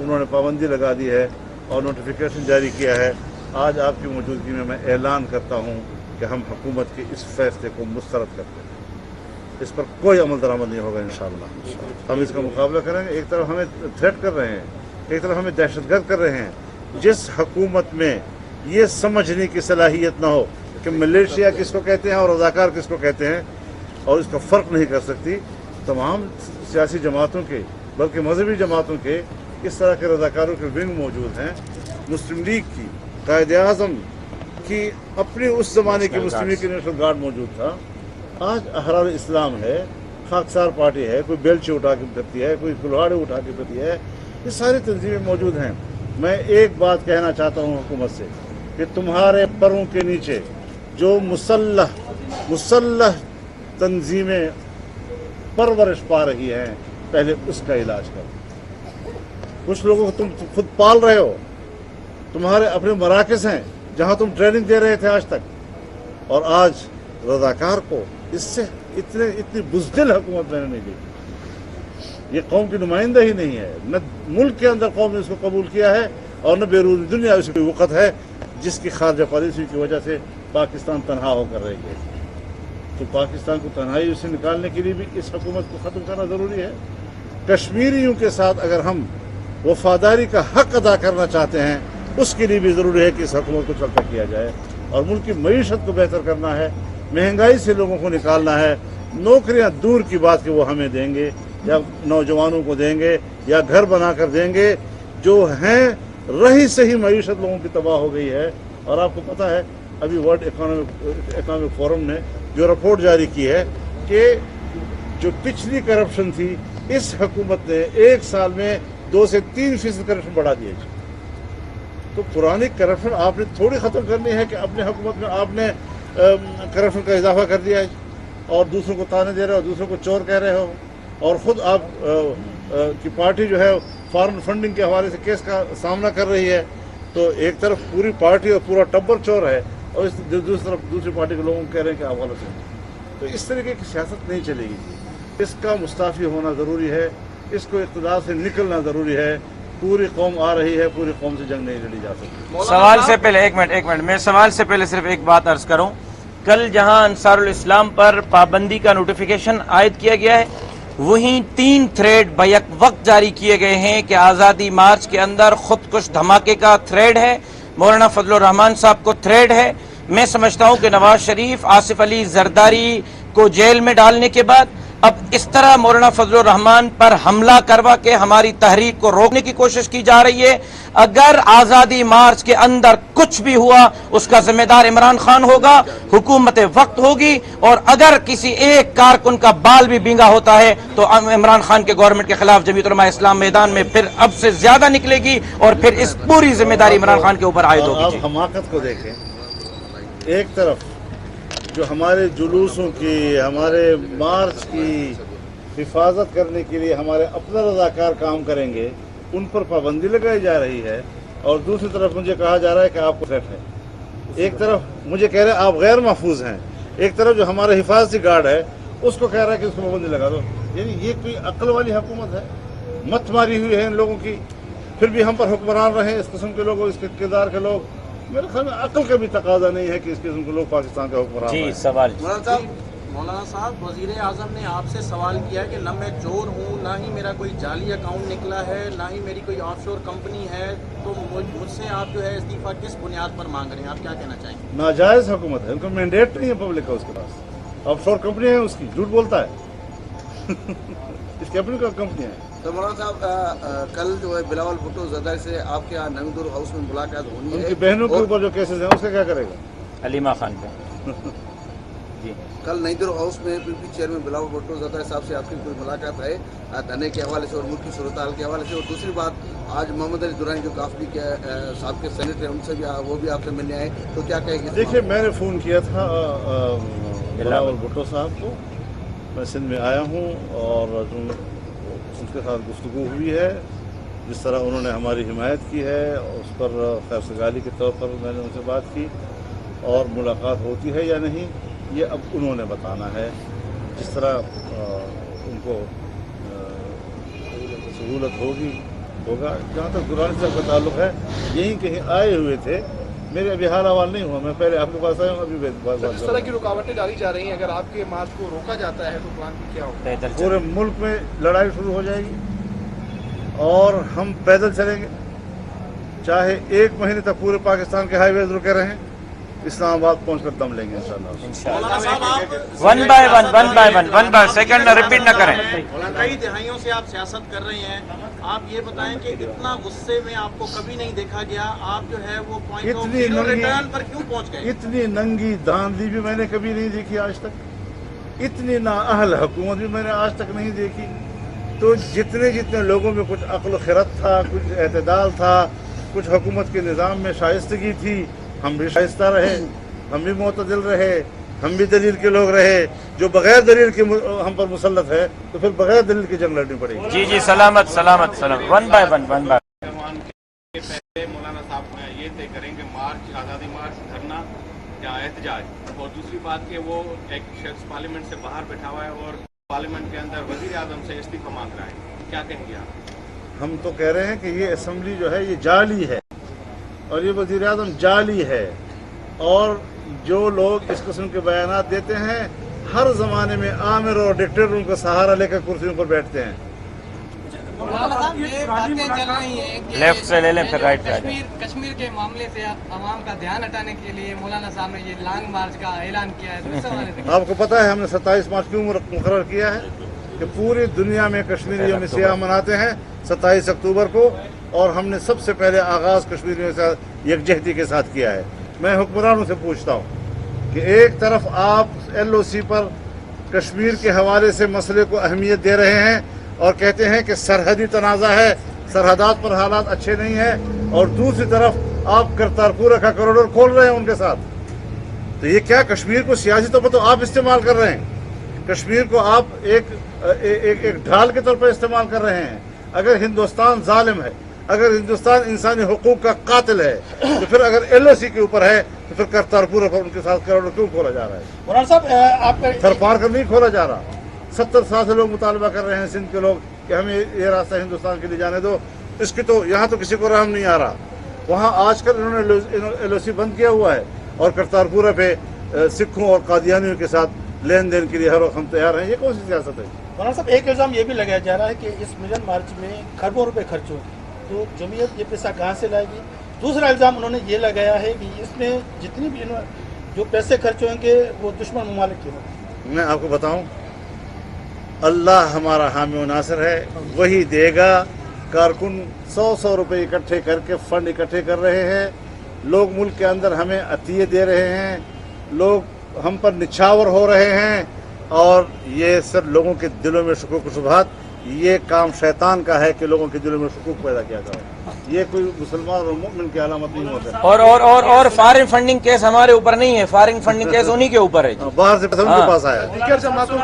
انہوں نے پابندی لگا دی ہے اور نوٹیفیکیشن جاری کیا ہے. آج آپ کی موجودگی میں اعلان کرتا ہوں کہ ہم حکومت کے اس فیصلے کو مسترد کرتے ہیں. اس پر کوئی عمل درآمد نہیں ہوگا انشاءاللہ. ہم اس کا مقابلہ کریں گے. ایک طرف ہمیں تھریٹ کر رہے ہیں, ایک طرف ہمیں دہشت گرد کر رہے ہیں. جس حکومت میں یہ سمجھنے کی صلاحیت نہ ہو کہ ملیشیا کس کو کہتے ہیں اور رضاکار کس کو کہتے ہیں, اور اس کا فرق نہیں کر سکتی, تمام سیاسی جماعتوں کے بلکہ مذہبی جماعتوں کے اس طرح کے رضاکاروں کے ونگ موجود ہیں. مسلم لیگ کی, قائد اعظم کی اپنی اس زمانے کی مسلم لیگ کی نیشنل گارڈ موجود تھا. آج احرار اسلام ہے, خاکسار پارٹی ہے, کوئی بیلچے اٹھا کے پھرتی ہے, کوئی کلہاڑے اٹھا کے پھرتی ہے. یہ ساری تنظیمیں موجود ہیں. میں ایک بات کہنا چاہتا ہوں حکومت سے کہ تمہارے پروں کے نیچے جو مسلح تنظیمیں پرورش پا رہی ہیں, پہلے اس کا علاج کرو. کچھ لوگوں کو تم خود پال رہے ہو, تمہارے اپنے مراکز ہیں جہاں تم ٹریننگ دے رہے تھے آج تک, اور آج رضاکار کو اس سے اتنی بزدل حکومت میں نے نہیں دیکھی. یہ قوم کی نمائندہ ہی نہیں ہے. نہ ملک کے اندر قوم نے اس کو قبول کیا ہے اور نہ بیرون دنیا اس کی وقت ہے جس کی خارجہ پالیسی کی وجہ سے پاکستان تنہا ہو کر رہی ہے. تو پاکستان کو تنہائی سے نکالنے کے لیے بھی اس حکومت کو ختم کرنا ضروری ہے. کشمیریوں کے ساتھ اگر ہم وفاداری کا حق ادا کرنا چاہتے ہیں, اس کے لیے بھی ضروری ہے کہ اس حکومت کو چلتا کیا جائے. اور ملک کی معیشت کو بہتر کرنا ہے, مہنگائی سے لوگوں کو نکالنا ہے. نوکریاں دور کی بات کہ وہ ہمیں دیں گے یا نوجوانوں کو دیں گے یا گھر بنا کر دیں گے. جو ہیں رہی صحیح معیشت لوگوں کی تباہ ہو گئی ہے. اور آپ کو پتہ ہے ابھی ورلڈ اکنامک فورم نے جو رپورٹ جاری کی ہے کہ جو پچھلی کرپشن تھی, اس حکومت نے ایک سال میں 2 سے 3% کرپشن بڑھا دیا. تو پرانی کرپشن آپ نے تھوڑی ختم کرنی ہے کہ اپنے حکومت میں آپ نے کرپشن کا اضافہ کر دیا ہے اور دوسروں کو تانے دے رہے ہو, دوسروں کو چور کہہ رہے ہو, اور خود آپ کی پارٹی جو ہے فارن فنڈنگ کے حوالے سے کیس کا سامنا کر رہی ہے. تو ایک طرف پوری پارٹی اور پورا ٹبر چور ہے, اور دوسری طرف دوسری پارٹی کے لوگوں کو کہہ رہے ہیں کہ آپ غلط ہیں. تو اس طریقے کی سیاست نہیں چلے گی. اس کا مستعفی ہونا ضروری ہے. اس کو اقتدار سے نکلنا ضروری ہے. پوری قوم آ رہی ہے, پوری قوم سے جنگ نہیں لڑی جا سکتی. سوال سے پہلے ایک منٹ میں سوال سے پہلے صرف ایک بات عرض کروں. کل جہاں انصار الاسلام پر پابندی کا نوٹیفیکیشن عائد کیا گیا ہے, وہیں 3 تھریڈ بیک وقت جاری کیے گئے ہیں کہ آزادی مارچ کے اندر خودکش دھماکے کا تھریڈ ہے, مولانا فضل الرحمان صاحب کو تھریڈ ہے. میں سمجھتا ہوں کہ نواز شریف آصف علی زرداری کو جیل میں ڈالنے کے بعد اب اس طرح مولانا فضل الرحمان پر حملہ کروا کے ہماری تحریک کو روکنے کی کوشش کی جا رہی ہے. اگر آزادی مارچ کے اندر کچھ بھی ہوا اس کا ذمہ دار عمران خان ہوگا, حکومت وقت ہوگی, اور اگر کسی ایک کارکن کا بال بھی بینگا ہوتا ہے تو عمران خان کے گورنمنٹ کے خلاف جمعیت علماء اسلام میدان میں پھر اب سے زیادہ نکلے گی, اور پھر اس پوری ذمہ داری عمران خان کے اوپر عائد ہوگی. آپ حماقت کو دیکھیں. ایک طرف جو ہمارے جلوسوں کی, ہمارے مارچ کی حفاظت کرنے کے لیے ہمارے اپنا رضاکار کام کریں گے, ان پر پابندی لگائی جا رہی ہے, اور دوسری طرف مجھے کہا جا رہا ہے کہ آپ کو تھریٹ ہے. ایک طرف مجھے کہہ رہے ہیں آپ غیر محفوظ ہیں, ایک طرف جو ہمارے حفاظتی گارڈ ہے اس کو کہہ رہا ہے کہ اس کو پابندی لگا دو. یعنی یہ کوئی عقل والی حکومت ہے؟ مت ماری ہوئی ہے ان لوگوں کی, پھر بھی ہم پر حکمران رہے اس قسم کے لوگ, اس کے کردار کے لوگ. میرے خیال میں عقل کا بھی تقاضا نہیں ہے کہ اس قسم کے لوگ پاکستان کا حکمران جی رہیں. سوال. مولانا صاحب, وزیر اعظم نے آپ سے سوال کیا ہے کہ نہ میں چور ہوں, نہ ہی میرا کوئی جعلی اکاؤنٹ نکلا ہے, نہ ہی میری کوئی آف شور کمپنی ہے, تو مجھ سے آپ جو ہے استعفیٰ کس بنیاد پر مانگ رہے ہیں؟ آپ کیا کہنا چاہیں گے؟ ناجائز حکومت ہے, ان کا مینڈیٹ نہیں ہے پبلک کا اس کے پاس. آف شور کمپنی ہے اس کی, جھوٹ بولتا ہے. اس کی اپنی کمپنی ہے. تو مولانا صاحب کل جو ہے بلاول بھٹو زرداری سے آپ کے یہاں نویدور ہاؤس میں ملاقات ہونی ہے. ان کی بہنوں کے اوپر جو کیسز ہیں اس کا کیا کرے گا علیمہ خان پہ. جی کل نئی دور ہاؤس میں پی پی چیئرمین بلاول بھٹو زرداری صاحب سے آپ کی کوئی ملاقات ہے دھرنے کے حوالے سے اور ملک کی صورتحال کے حوالے سے؟ اور دوسری بات, آج محمد علی درانی جو کافلی کے صاحب کے سینیٹر ہیں, ان سے بھی وہ بھی آپ سے ملنے آئے, تو کیا کہیں گے؟ دیکھیے, میں نے فون کیا تھا بلاول بھٹو صاحب کو. میں سندھ میں آیا ہوں اور ان کے ساتھ گفتگو ہوئی ہے. جس طرح انہوں نے ہماری حمایت کی ہے اس پر خیر سگالی کے طور پر میں نے ان سے بات کی, اور ملاقات ہوتی ہے یا نہیں یہ اب انہوں نے بتانا ہے. جس طرح ان کو سہولت ہوگی होगा। जहाँ तक दुरानी साहब का ताल्लुक है, यहीं कहीं आए हुए थे, मेरे अभी हाल अहवाल नहीं हुआ, मैं पहले आपके पास आया हूँ, अभी इस तरह की रुकावटें डाली जा रही हैं, अगर आपके मार्च को रोका जाता है तो प्लान क्या होगा? पूरे मुल्क में लड़ाई शुरू हो जाएगी और हम पैदल चलेंगे, चाहे 1 महीने तक पूरे पाकिस्तान के हाईवेज रुके रहें, इस्लामाबाद पहुंचकर दम लेंगे इंशाल्लाह। वन बाय सेकंड रिपीट न करें। कई दिहाइयों से आप सियासत कर रहे हैं, आप ये बताएं कि इतना गुस्से में आपको कभी नहीं देखा गया, आप जो है वो पॉइंट ऑफ ज़ीरो रिटर्न पर क्यों पहुंच गए? इतनी नंगी धांधली भी मैंने कभी नहीं देखी आज तक, इतनी नाअहल हुकूमत भी मैंने आज तक नहीं देखी। तो जितने लोगों में कुछ अक्ल खिरत था, कुछ एतदाल था, कुछ हुकूमत के निज़ाम में शाइस्तगी थी, हम भी शाइस्ता रहे, हम भी मोतदिल रहे, हम भी दलील के लोग रहे। जो बगैर दलील के हम पर मुसल्लत है तो फिर बगैर दलील की जंग लड़नी पड़ेगी। जी सलामत। One by one. पहले मौलाना साहब ये तय करें कि मार्च, आज़ादी मार्च, धरना या एहतजाज, और दूसरी बात कि वो एक शख्स पार्लियामेंट से बाहर बैठा हुआ है और पार्लियामेंट के अंदर वज़ीर आज़म से इस्तीफा मांग रहा है, क्या कहेंगे आप? हम तो कह रहे हैं कि ये असम्बली जो है ये जाली है और ये वज़ीर आज़म जाली है, और जो लोग इस किस्म के बयानात देते हैं हर ज़माने में आमिर और डिक्टेटरों का सहारा लेकर कुर्सियों पर बैठते हैं। मौलाना साहब, ये बातें चल रही हैं कि लेफ्ट से ले लें फिर राइट पे। कश्मीर के मामले से आवाम का ध्यान हटाने के लिए मौलाना साहब ने ये लॉन्ग मार्च का ऐलान किया है, तो इस हवाले से आपको पता है हमने 27 मार्च क्यों मुकर्रर किया है कि पूरी दुनिया में कश्मीरी यौम सियाह मनाते हैं 27 अक्टूबर को, और हमने सबसे पहले आगाज़ कश्मीरियों से यकजहती के साथ किया है। मैं हुक्मरानों से पूछता हूँ कि एक तरफ आप LOC पर कश्मीर के हवाले से मसले को अहमियत दे रहे हैं और कहते हैं कि सरहदी तनाज़ा है, सरहदात पर हालात अच्छे नहीं हैं, और दूसरी तरफ आप करतारपुर का कॉरिडोर खोल रहे हैं उनके साथ। तो ये क्या कश्मीर को सियासी तौर पर तो आप इस्तेमाल कर रहे हैं, कश्मीर को आप एक ढाल के तौर पर इस्तेमाल कर रहे हैं। अगर हिंदुस्तान जालिम है, अगर हिंदुस्तान इंसानी हुकूक का कातिल है, तो फिर अगर LOC के ऊपर है तो फिर करतारपुर पर उनके साथ कॉरिडोर क्यों खोला जा रहा है? मौलाना साहब, आप थर पार कर नहीं खोला जा रहा। 70 साल से लोग मुतालबा कर रहे हैं सिंध के लोग कि हमें ये रास्ता हिंदुस्तान के लिए जाने दो, इसकी तो यहाँ तो किसी को रहम नहीं आ रहा। वहाँ आजकल इन्होंने LOC बंद किया हुआ है और करतारपुर पे सिखों और कादियानियों के साथ लेन देन के लिए हर वक्त हम तैयार हैं। ये कौन सी सियासत है? मौलाना साहब, एक इल्ज़ाम ये भी लगाया जा रहा है कि इस मिलन मार्च में खरबों रुपए खर्च होंगे, तो जमीयत ये पैसा कहाँ से लाएगी? दूसरा इल्ज़ाम उन्होंने ये लगाया है कि इसमें जितनी भी जो पैसे खर्च होंगे वो दुश्मन ममालिक के होंगे। मैं आपको बताऊं, अल्लाह हमारा हामी व नासिर है, वही देगा। कारकुन 100 रुपए इकट्ठे करके फंड इकट्ठे कर रहे हैं, लोग मुल्क के अंदर हमें अतिये दे रहे हैं, लोग हम पर निछावर हो रहे हैं, और ये सब लोगों के दिलों में शुकूक शुबहात, ये काम शैतान का है कि लोगों के दिलों में शुकूक पैदा किया जाए। ये कोई मुसलमान और मुमिन की अलामत नहीं होता है। और फॉरेन फंडिंग केस हमारे ऊपर नहीं है, फॉरेन फंडिंग केस उन्हीं के ऊपर है। बाहर से पैसा उनके पास आया है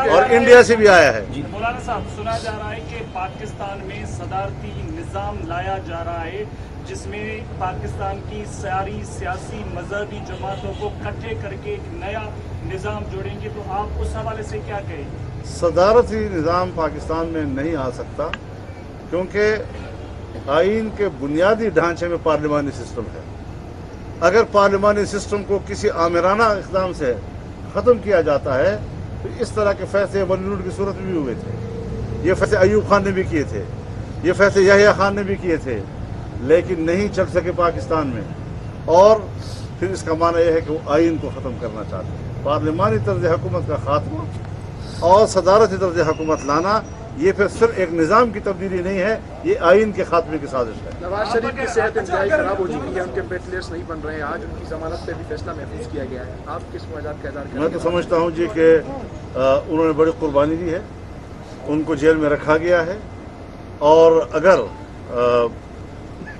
और इंडिया से भी आया है। मौलाना साहब, सुना जा रहा है कि पाकिस्तान में सदारती निज़ाम लाया जा रहा है जिसमें पाकिस्तान की सारी सियासी मजहबी जमातों को इकट्ठे करके एक नया निज़ाम जोड़ेंगे, तो आप उस हवाले से क्या कहेंगे? सदारती निज़ाम पाकिस्तान में नहीं आ सकता, क्योंकि आइन के बुनियादी ढांचे में पार्लिमानी सिस्टम है। अगर पार्लिमानी सिस्टम को किसी आमिराना इक़दाम से ख़त्म किया जाता है तो इस तरह के फैसले बॉलीवुड की सूरत में भी हुए थे। ये फैसले अयूब खान ने भी किए थे, ये फैसले याहिया खान ने भी किए थे, लेकिन नहीं चल सके पाकिस्तान में। और फिर इसका माना यह है कि वो आइन को ख़त्म करना चाहते हैं। पार्लिमानी तर्ज हुकूमत का खात्मा और सदारती तर्ज हुकूमत लाना, ये फिर सिर्फ एक निज़ाम की तब्दीली नहीं है, ये आइन के खात्मे की साजिश है। नवाज शरीफ की सेहत इंतहाई खराब हो चुकी है, उनके वेंटिलेटर्स नहीं बन रहे हैं, आज उनकी जमानत पे भी फैसला महफूज किया गया है, आप किस वजह का इज़हार करेंगे? मैं तो समझता हूँ जी कि उन्होंने बड़ी कुर्बानी दी है, उनको जेल में रखा गया है, और अगर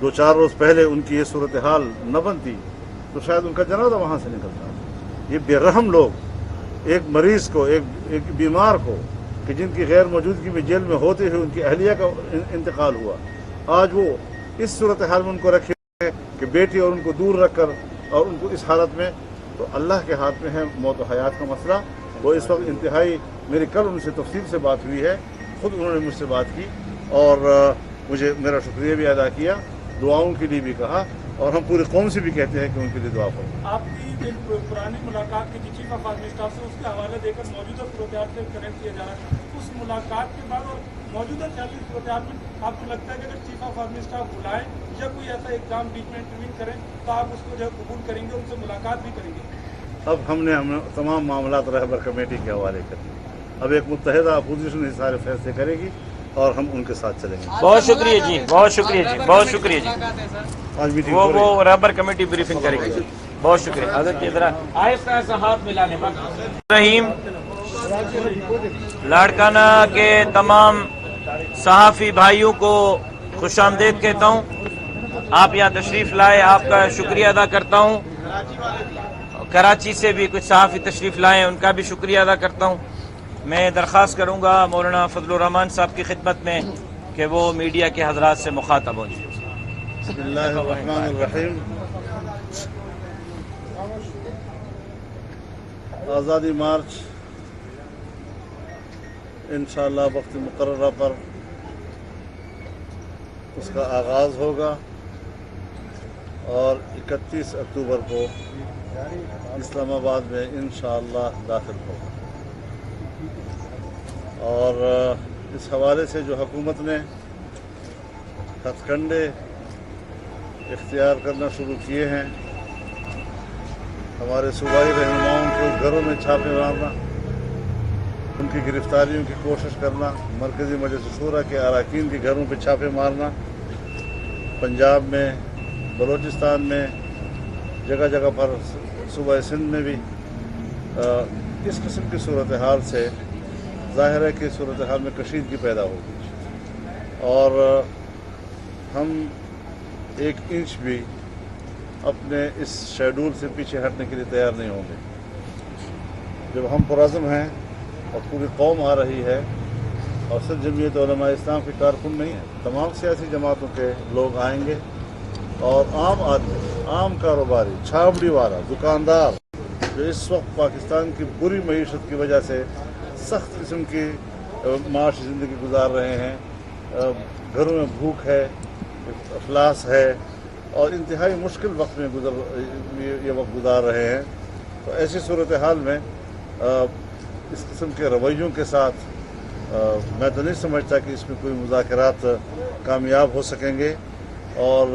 2-4 रोज़ पहले उनकी ये सूरत हाल न बनती तो शायद उनका जनाजा वहाँ से निकलता। ये बेरहम लोग एक मरीज़ को, एक बीमार को, कि जिनकी गैर मौजूदगी में जेल में होते हुए उनकी अहलिया का इंतकाल हुआ, आज वो इस सूरत हाल में उनको रखे हैं कि बेटी और उनको दूर रख कर और उनको इस हालत में, तो अल्लाह के हाथ में है मौत व हयात का मसला। वो इस वक्त इंतहाई, मेरी कल उनसे तफसील से बात हुई है, ख़ुद उन्होंने मुझसे बात की, और मुझे मेरा शुक्रिया भी अदा किया, दुआओं के लिए भी कहा, और हम पूरी कौम से भी कहते हैं कि उनके लिए दुआ करें। आपकी पुरानी मुलाकात की चीफ ऑफ आर्मी स्टाफ से उसके हवाले देकर मौजूदा सूरत से कनेक्ट किया जा रहा है। उस मुलाकात के बाद और मौजूदा चलती सूरत में आपको लगता है कि अगर चीफ ऑफ आर्मी स्टाफ बुलाएं या कोई ऐसा एग्जाम बीच में इंटरव्यू करें तो आप उसको जो है कबूल करेंगे, उनसे मुलाकात भी करेंगे? अब हमने तमाम मामला रहबर कमेटी के हवाले कर दिए। अब एक मुत्तहिदा अपोजिशन ही सारे फैसले करेगी और हम उनके साथ चलेंगे। बहुत शुक्रिया जी, बहुत शुक्रिया जी, बहुत शुक्रिया जी। आज मीटिंग वो रबर कमेटी ब्रीफिंग करेगी। बहुत शुक्रिया। हजरत की तरह आहिस्ता आहिस्ता हाथ मिलाने रहीम लाड़काना के तमाम सहाफ़ी भाइयों को खुशामदीद कहता हूँ। आप यहाँ तशरीफ़ लाए, आपका शुक्रिया अदा करता हूँ। कराची से भी कुछ सहाफ़ी तशरीफ़ लाए, उनका भी शुक्रिया अदा करता हूँ। मैं दरख्वास्त करूँगा मौलाना फजलुर रहमान साहब की खिदमत में कि वो मीडिया के हजरात से मुखातब हों। बिस्मिल्लाहिर्रहमानिर्रहीम। आज़ादी मार्च इंशाअल्लाह वक्त मुकर्रर पर उसका आगाज़ होगा और 31 अक्टूबर को इस्लामाबाद में इंशाअल्लाह दाखिल होगा। और इस हवाले से जो हुकूमत ने हथकंडे इख्तियार करना शुरू किए हैं, हमारे सूबाई रहनुमाओं के घरों में छापे मारना, उनकी गिरफ्तारियों की कोशिश करना, मरकज़ी मजलिस शूरा के अरकान के घरों पर छापे मारना, पंजाब में, बलूचिस्तान में, जगह जगह पर सूबा सिंध में भी इस किस्म की सूरत हाल से ज़ाहिर है कि सूरत हाल में कशीदगी पैदा होगी और हम एक इंच भी अपने इस शेड्यूल से पीछे हटने के लिए तैयार नहीं होंगे। जब हम पुरज़्म हैं और पूरी कौम आ रही है और सिर्फ जमीयत उलमा इस्लाम के कारकुन नहीं है, तमाम सियासी जमातों के लोग आएंगे और आम आदमी, आम कारोबारी, छाबड़ी वाला, दुकानदार जो इस वक्त पाकिस्तान की बुरी मईशत की वजह से सख्त किस्म की माशी ज़िंदगी गुजार रहे हैं, घरों में भूख है, अफलास है और इंतहाई मुश्किल वक्त में ये वक्त गुजार रहे हैं, तो ऐसी सूरत हाल में इस किस्म के रवैयों के साथ मैं तो नहीं समझता कि इसमें कोई मुज़ाकरात कामयाब हो सकेंगे। और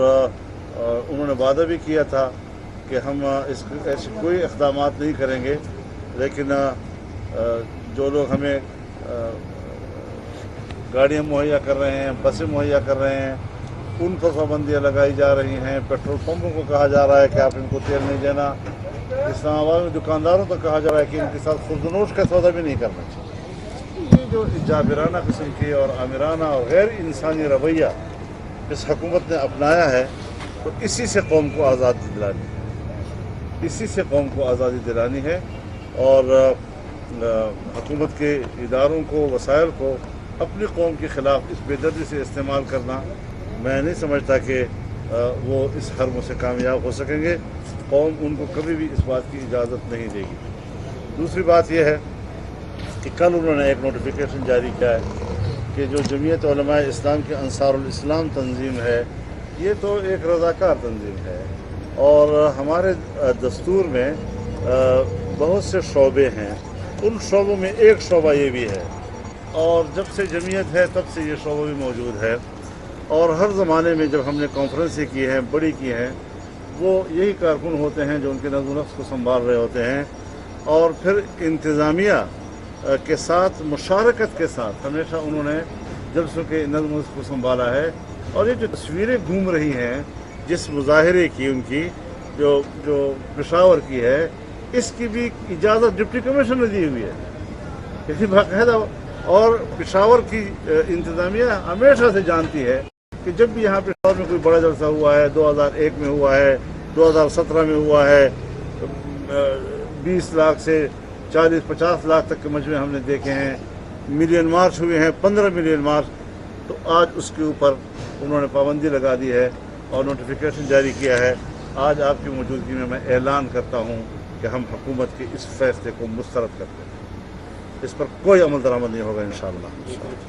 उन्होंने वादा भी किया था कि हम ऐसे कोई इक़दामात नहीं करेंगे, लेकिन जो लोग हमें गाड़ियाँ मुहैया कर रहे हैं, बसें मुहैया कर रहे हैं, उन पर पाबंदियाँ लगाई जा रही हैं। पेट्रोल पंपों को कहा जा रहा है कि आप इनको तेल नहीं देना। इस्लामाबाद में दुकानदारों को कहा जा रहा है कि इनके साथ खुर्दनोश का सौदा भी नहीं करना चाहिए। ये जो जाबिराना किस्म की और आमिराना और गैर इंसानी रवैया इस हुकूमत ने अपनाया है, तो इसी से कौम को आज़ादी दिलानी है, इसी से कौम को आज़ादी दिलानी है। और हुकूमत के इदारों को, वसाइल को अपनी कौम के ख़िलाफ़ इस बेदर्दी से इस्तेमाल करना, मैं नहीं समझता कि वो इस हरम से कामयाब हो सकेंगे। कौम उनको कभी भी इस बात की इजाज़त नहीं देगी। दूसरी बात यह है कि कल उन्होंने एक नोटिफिकेशन जारी किया है कि जो जमीयत उलमा इस्लाम की अंसारुल इस्लाम तंजीम है, ये तो एक रज़ाकार तंजीम है और हमारे दस्तूर में बहुत से शोबे हैं। उन शोबों में एक शोबा ये भी है और जब से जमीयत है तब से ये शोबा भी मौजूद है। और हर ज़माने में जब हमने कॉन्फ्रेंसें की हैं, बड़ी की हैं, वो यही कारकुन होते हैं जो उनके नज़्म नफ्स को संभाल रहे होते हैं और फिर इंतज़ामिया के साथ, मुशारकत के साथ हमेशा उन्होंने जलसों के नज़्म नफ्स को संभाला है। और ये जो तस्वीरें घूम रही हैं जिस मुजाहरे की, उनकी जो पेशावर की है, इसकी भी इजाज़त डिप्टी कमिश्नर ने दी हुई है, यही बाकायदा। और पेशावर की इंतज़ामिया हमेशा से जानती है कि जब भी यहाँ पेशावर में कोई बड़ा जलसा हुआ है, 2001 में हुआ है, 2017 में हुआ है, 20 लाख से 40-50 लाख तक के मजमे हमने देखे हैं, मिलियन मार्च हुए हैं, 15 मिलियन मार्च। तो आज उसके ऊपर उन्होंने पाबंदी लगा दी है और नोटिफिकेशन जारी किया है। आज आपकी मौजूदगी में मैं ऐलान करता हूँ कि हम हुकूमत के इस फैसले को मुस्तरद करते हैं, इस पर कोई अमल दरामद नहीं होगा। इंशाअल्लाह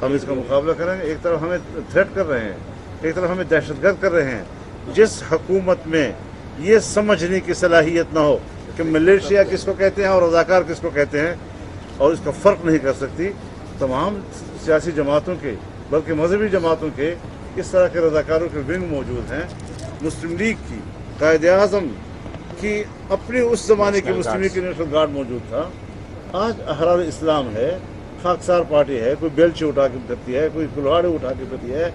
हम इसका मुकाबला करेंगे। एक तरफ हमें थ्रेट कर रहे हैं एक तरफ हमें दहशतगर्द कर रहे हैं। जिस हुकूमत में ये समझने की सलाहियत ना हो कि मलेशिया किसको कहते हैं और रज़ाकार किसको कहते हैं और इसका फ़र्क नहीं कर सकती, तमाम सियासी जमातों के बल्कि मजहबी जमातों के इस तरह के रज़ाकारों के विंग मौजूद हैं। मुस्लिम लीग की, कायदे आज़म की अपनी उस ज़माने की मुस्लिम लीग की नेशनल गार्ड मौजूद था। आज अहरार इस्लाम है, खाकसार पार्टी है, कोई बेलची उठा के करती है, कोई कुल्हाड़े उठा के करती है,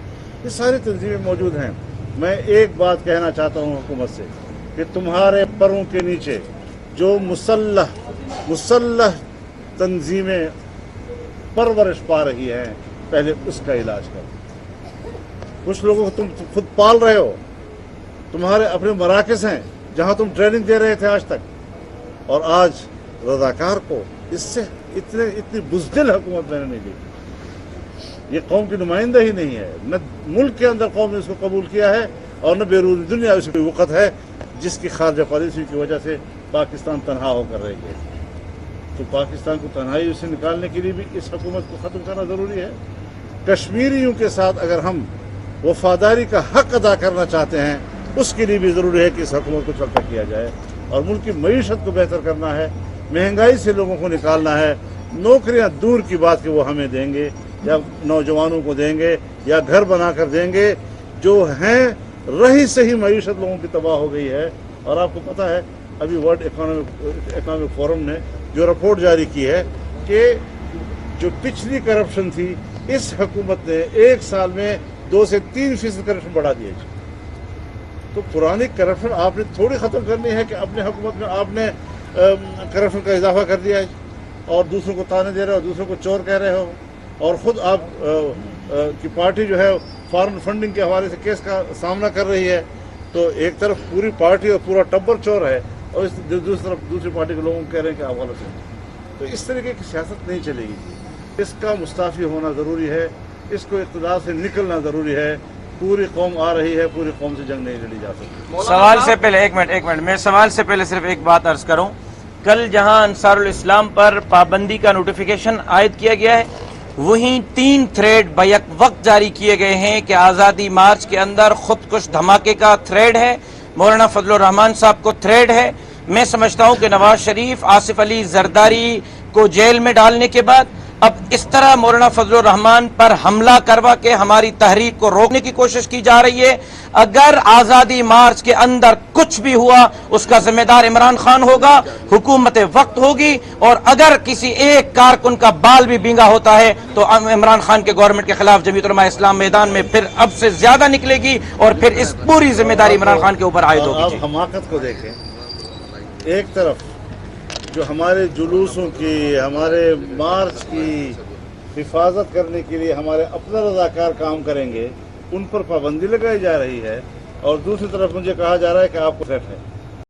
ये सारी तंजीमें मौजूद हैं। मैं एक बात कहना चाहता हूँ हुकूमत से कि तुम्हारे परों के नीचे जो मुसल्लह तंजीमें परवरिश पा रही हैं, पहले उसका इलाज करो। कुछ लोगों को तुम खुद पाल रहे हो, तुम्हारे अपने मराकज़ हैं जहाँ तुम ट्रेनिंग दे रहे थे आज तक, और आज रज़ाकार को इससे इतनी बुज़दिल हुकूमत मैंने नहीं देखी। ये कौम की नुमाइंदा ही नहीं है, न मुल्क के अंदर कौम ने इसको कबूल किया है और न बैरून दुनिया इसकी वक़्त है जिसकी खारजा पॉलिसी की वजह से पाकिस्तान तनहा होकर रही है। तो पाकिस्तान को तन्हाई से निकालने के लिए भी इस हुकूमत को ख़त्म करना ज़रूरी है। कश्मीरियों के साथ अगर हम वफादारी का हक़ अदा करना चाहते हैं, उसके लिए भी ज़रूरी है कि इस हुकूमत को चलता किया जाए और मुल्क की मईशत को बेहतर करना है, महंगाई से लोगों को निकालना है। नौकरियां दूर की बात कि वो हमें देंगे या नौजवानों को देंगे या घर बना कर देंगे, जो हैं रही सही मईशत लोगों की तबाह हो गई है। और आपको पता है अभी वर्ल्ड इकोनॉमिक फोरम ने जो रिपोर्ट जारी की है कि जो पिछली करप्शन थी, इस हुकूमत ने एक साल में 2 से 3% करप्शन बढ़ा दिया। तो पुरानी करप्शन आपने थोड़ी ख़त्म करनी है कि अपने हुकूमत में आपने करप्शन का इजाफा कर दिया है और दूसरों को ताने दे रहे हो, दूसरों को चोर कह रहे हो, और ख़ुद आप की पार्टी जो है फॉरेन फंडिंग के हवाले से केस का सामना कर रही है। तो एक तरफ पूरी पार्टी और पूरा टब्बर चोर है और दूसरी तरफ दूसरी पार्टी के लोगों को कह रहे हैं कि आप गलत हैं। तो इस तरीके की सियासत नहीं चलेगी। इसका मुस्ताफ़ी होना ज़रूरी है, इसको इक़्तिदार से निकलना ज़रूरी है। पूरी कौम आ रही है, पूरी कौम से जंग नहीं लड़ी जा सकती। सवाल से पहले एक मिनट मैं सवाल से पहले सिर्फ एक बात अर्ज करूं। कल जहां अंसारुल इस्लाम पर पाबंदी का नोटिफिकेशन आयद किया गया है, वहीं 3 थ्रेड बैक वक्त जारी किए गए हैं कि आज़ादी मार्च के अंदर खुदकुश धमाके का थ्रेड है, मौलाना फजलुर रहमान साहब को थ्रेड है। मैं समझता हूं कि नवाज शरीफ, आसिफ अली जरदारी को जेल में डालने के बाद अब इस तरह मौलाना फजलुर रहमान पर हमला करवा के हमारी तहरीक को रोकने की कोशिश की जा रही है। अगर आज़ादी मार्च के अंदर कुछ भी हुआ, उसका जिम्मेदार इमरान खान होगा, हुकूमत वक्त होगी, और अगर किसी एक कारकुन का बाल भी बींगा होता है तो इमरान खान के गवर्नमेंट के खिलाफ जमीयत उलमा इस्लाम मैदान में फिर अब से ज्यादा निकलेगी और फिर इस पूरी जिम्मेदारी इमरान खान के ऊपर आयद होगी। आप हमाकत को देखें, एक तरफ जो हमारे जुलूसों की, हमारे मार्च की हिफाजत करने के लिए हमारे अपने रज़ाकार काम करेंगे, उन पर पाबंदी लगाई जा रही है, और दूसरी तरफ मुझे कहा जा रहा है कि आपको सेट है।